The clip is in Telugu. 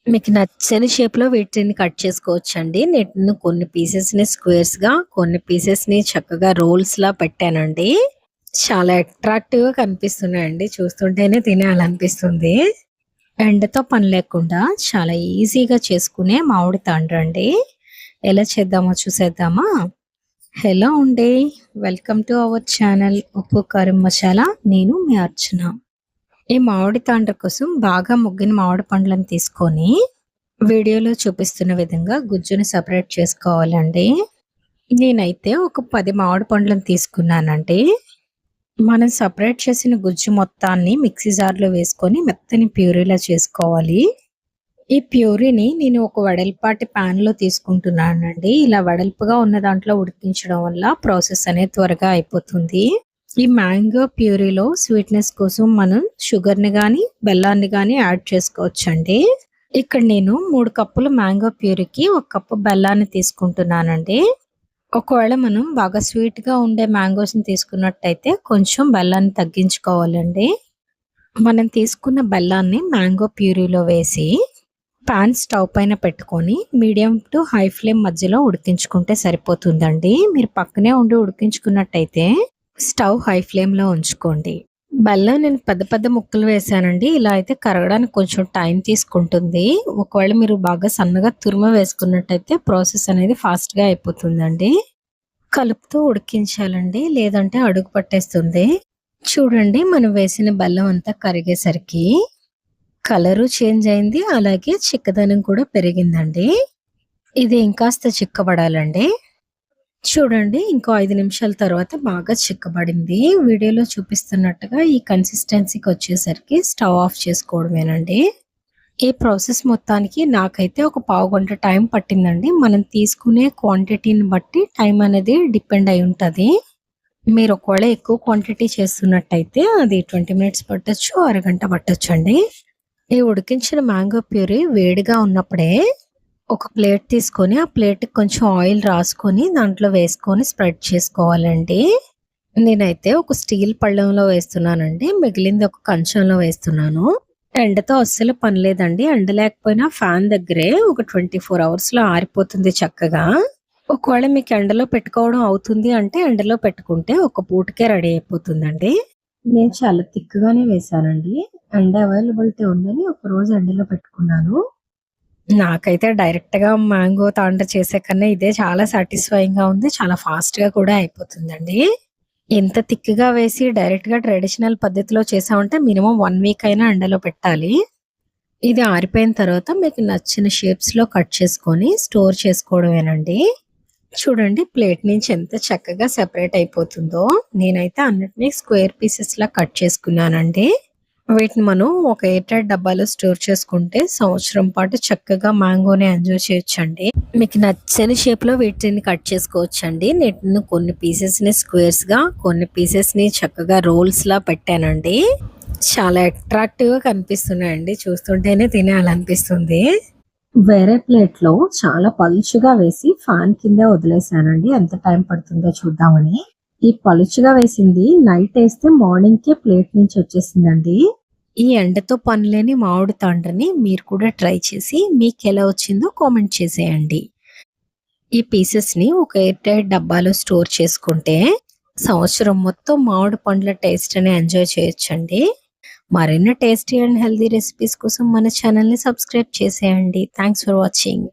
మీకు నచ్చని షేప్‌లో వీటిని కట్ చేసుకోవచ్చండి. నేను కొన్ని పీసెస్‌ని స్క్వేర్స్‌గా, కొన్ని పీసెస్‌ని చక్కగా రోల్స్‌లా పెట్టానండి. చాలా అట్రాక్టివ్‌గా కనిపిస్తున్నాయండి. చూస్తుంటేనే తినేయాలనిపిస్తుంది. ఎండతో పని లేకుండా చాలా ఈజీగా చేసుకునే మామిడి తాండ్రండి. ఎలా చేద్దామో చూసేద్దామా? హలో అండి. వెల్కమ్ టు అవర్ ఛానల్ ఉప్పు, కారం, మసాలా. నేను మీ అర్చన. ఈ మామిడి తాండ్ర కోసం బాగా ముగ్గిన మామిడి పండ్లను తీసుకొని వీడియోలో చూపిస్తున్న విధంగా గుజ్జుని సెపరేట్ చేసుకోవాలండి. నేనైతే ఒక 10 మామిడి పండ్లను తీసుకున్నానండి. మనం సెపరేట్ చేసిన గుజ్జు మొత్తాన్ని మిక్సీ జార్‌లో వేసుకొని మెత్తని ప్యూరీలా చేసుకోవాలి. ఈ ప్యూరీని నేను ఒక వెడల్పాటి పాన్‌లో తీసుకుంటున్నానండి. ఇలా వెడల్పుగా ఉన్న దాంట్లో ఉడికించడం వల్ల ప్రాసెస్ అనేది త్వరగా అయిపోతుంది. ఈ మ్యాంగో ప్యూరీలో స్వీట్‌నెస్ కోసం మనం షుగర్‌ని గానీ, బెల్లాన్ని గానీ యాడ్ చేసుకోవచ్చండి. ఇక్కడ నేను 3 కప్పులు మ్యాంగో ప్యూరీకి 1 కప్పు బెల్లాన్ని తీసుకుంటున్నానండి. ఒకవేళ మనం బాగా స్వీట్‌గా ఉండే మ్యాంగోస్‌ని తీసుకున్నట్టయితే కొంచెం బెల్లాన్ని తగ్గించుకోవాలండి. మనం తీసుకున్న బెల్లాన్ని మ్యాంగో ప్యూరీలో వేసి పాన్ స్టవ్ పైన పెట్టుకొని మీడియం టు హై ఫ్లేమ్ మధ్యలో ఉడికించుకుంటే సరిపోతుందండి. మీరు పక్కనే ఉండి ఉడికించుకున్నట్టయితే స్టవ్ హై ఫ్లేమ్‌లో ఉంచుకోండి. బెల్లం నేను పెద్ద పెద్ద ముక్కలు వేశానండి. ఇలా అయితే కరగడానికి కొంచెం టైం తీసుకుంటుంది. ఒకవేళ మీరు బాగా సన్నగా తురిమి వేసుకున్నట్టయితే ప్రాసెస్ అనేది ఫాస్ట్‌గా అయిపోతుందండి. కలుపుతూ ఉడికించాలండి. లేదంటే అడుగు పట్టేస్తుంది. చూడండి మనం వేసిన బెల్లం అంతా కరిగేసరికి కలరు చేంజ్ అయింది. అలాగే చిక్కదనం కూడా పెరిగిందండి. ఇది ఇంకాస్త చిక్కబడాలండి. చూడండి ఇంకో 5 నిమిషాల తర్వాత బాగా చిక్కబడింది. వీడియోలో చూపిస్తున్నట్టుగా ఈ కన్సిస్టెన్సీకొచ్చేసరికి స్టవ్ ఆఫ్ చేసుకోవడమేనండి. ఈ ప్రాసెస్ మొత్తానికి నాకైతే ఒక పావుగంట టైం పట్టిందండి. మనం తీసుకునే క్వాంటిటీని బట్టి టైం అనేది డిపెండ్ అయి ఉంటది. మీరు ఒకవేళ ఎక్కువ క్వాంటిటీ చేస్తున్నట్టయితే అది 20 మినిట్స్ పట్టొచ్చు, అరగంట పట్టొచ్చండి. ఈ ఉడికించిన మ్యాంగో ప్యూరీ వేడిగా ఉన్నప్పుడే ఒక ప్లేట్ తీసుకొని, ఆ ప్లేట్‌కి కొంచెం ఆయిల్ రాసుకొని, దాంట్లో వేసుకొని స్ప్రెడ్ చేసుకోవాలండి. నేనైతే ఒక స్టీల్ పళ్ళెంలో వేస్తున్నానండి. మిగిలింది ఒక కంచంలో వేస్తున్నాను. ఎండతో అస్సలు పని లేదండి. ఎండ లేకపోయినా ఫ్యాన్ దగ్గరే ఒక 24 అవర్స్‌లో ఆరిపోతుంది చక్కగా. ఒకవేళ మీకు ఎండలో పెట్టుకోవడం అవుతుంది అంటే, ఎండలో పెట్టుకుంటే ఒక పూటకే రెడీ అయిపోతుందండి. నేను చాలా థిక్‌గానే వేశానండి. ఎండ అవైలబిలిటీ ఉందని ఒకరోజు ఎండలో పెట్టుకున్నాను. నాకైతే డైరెక్ట్‌గా మ్యాంగో తాండ్ర చేసే కన్నా ఇదే చాలా సాటిస్ఫైయింగ్‌గా ఉంది. చాలా ఫాస్ట్‌గా కూడా అయిపోతుందండి. ఇంత థిక్‌గా వేసి డైరెక్ట్‌గా ట్రెడిషనల్ పద్ధతిలో చేసామంటే మినిమమ్ 1 వీక్ అయినా ఎండలో పెట్టాలి. ఇది ఆరిపోయిన తర్వాత మీకు నచ్చిన షేప్స్‌లో కట్ చేసుకొని స్టోర్ చేసుకోవడమేనండి. చూడండి ప్లేట్ నుంచి ఎంత చక్కగా సెపరేట్ అయిపోతుందో. నేనైతే అన్నిటిని స్క్వేర్ పీసెస్‌లా కట్ చేసుకున్నానండి. వీటిని మనం ఒక ఎయిర్ టైట్ డబ్బాలో స్టోర్ చేసుకుంటే సంవత్సరం పాటు చక్కగా మ్యాంగోని ఎంజాయ్ చేయొచ్చండి. మీకు నచ్చని షేప్‌లో వీటిని కట్ చేసుకోవచ్చండి. నేను కొన్ని పీసెస్‌ని స్క్వేర్స్‌గా, కొన్ని పీసెస్‌ని చక్కగా రోల్స్‌లా పెట్టానండి. చాలా అట్రాక్టివ్‌గా కనిపిస్తున్నాయండి. చూస్తుంటేనే తినేయాలనిపిస్తుంది. వేరే ప్లేట్‌లో చాలా పలుచగా వేసి ఫ్యాన్ కిందే వదిలేసానండి. ఎంత టైం పడుతుందో చూద్దామని. ఈ పలుచగా వేసింది నైటేస్తే మార్నింగ్‌కే ప్లేట్ నుంచి వచ్చేసిందండి. ఈ ఎండతో పనిలేని మామిడి తాండ్రని మీరు కూడా ట్రై చేసి మీకెలా వచ్చిందో కామెంట్ చేసేయండి. ఈ పీసెస్‌ని ఒక ఎయిర్ టైట్ డబ్బాలో స్టోర్ చేసుకుంటే సంవత్సరం మొత్తం మామిడి పండ్ల టేస్ట్‌ని ఎంజాయ్ చేయొచ్చండి. మరిన్ని టేస్టీ అండ్ హెల్తీ రెసిపీస్ కోసం మన ఛానల్‌ని సబ్స్క్రైబ్ చేసేయండి. Thanks for watching.